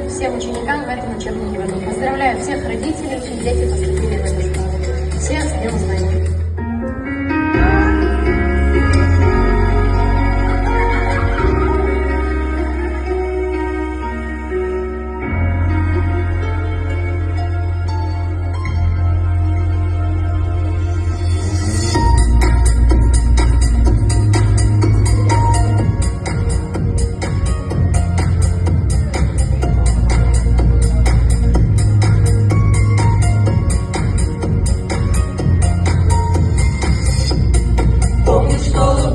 всем ученикам в этом учебном году. Поздравляю всех родителей, чьи дети поступили в эту школу. Всех с Днем Знаний!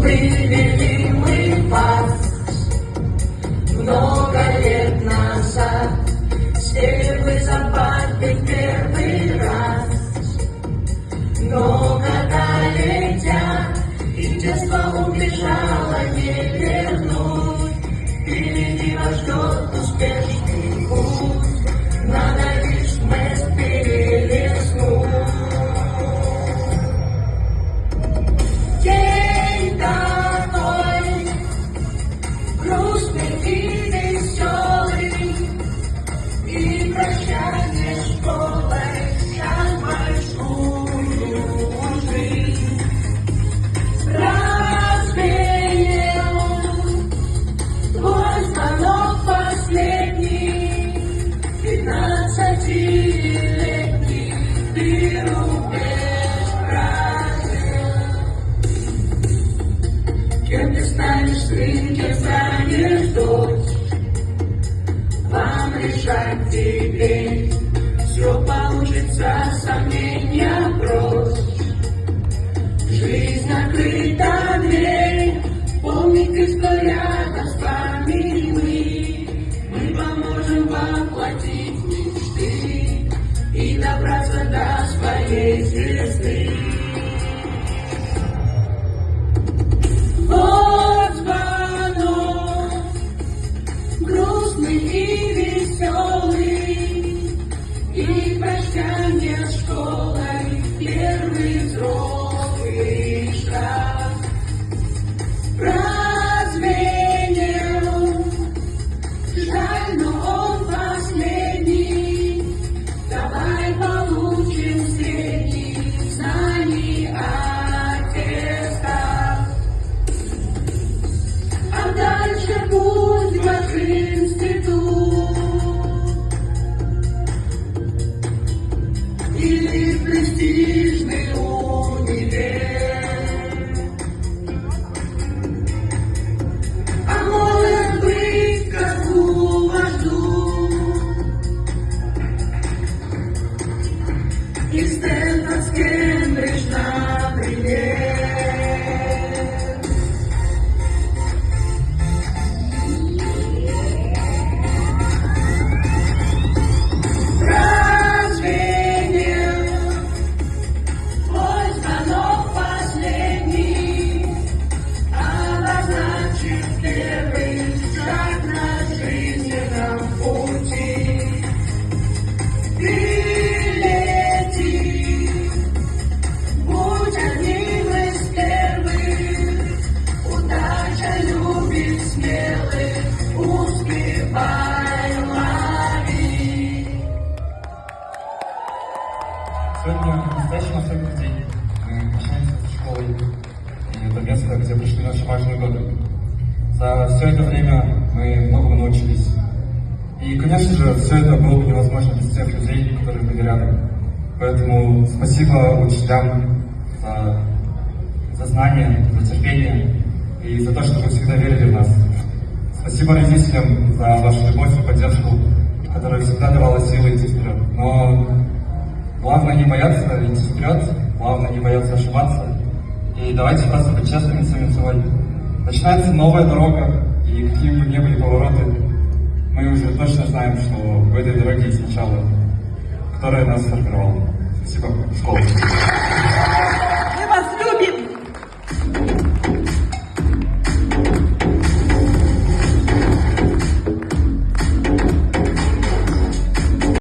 Привели мы вас много лет назад, сели вы за парты первый раз. Но года летят, и детство убежало не вернуть. Впереди вас ждет успешный путь, надо лишь мост перелистнуть. Прощание с школой, как большую жизнь развеял твой звонок последний, 15-летний ты рубеж прожил. Кем ты станешь сын, кем станешь дочь, вам решать теперь, все получится, сомнения прочь. Жизнь накрыта дверь, помните, что рядом с вами мы поможем воплотить мечты и добраться до своей звезды. Вот звонок, грустный и веселый, и прощание с школой, первый взрослый шаг развеял. Жаль, но он последний, давай получим средний знаний аттестат, а дальше путь в ваш институт или престижный универ. А может быть, как у вас и Стэнфорд, с Кембридж, например. Сегодня настоящий особенный день. Мы прощаемся со школой, и это место, где прошли наши важные годы. За все это время мы многому научились. И, конечно же, все это было бы невозможно без тех людей, которые были рядом. Поэтому спасибо учителям за знания, за терпение и за то, что вы всегда верили в нас. Спасибо родителям за вашу любовь и поддержку, которая всегда давала силы идти вперед. Но главное не бояться идти вперед, главное не бояться ошибаться. И давайте просто быть честными с самим собой. Начинается новая дорога, и какими бы ни были повороты, мы уже точно знаем, что в этой дороге есть начало, которое нас сформировало. Спасибо. Школа.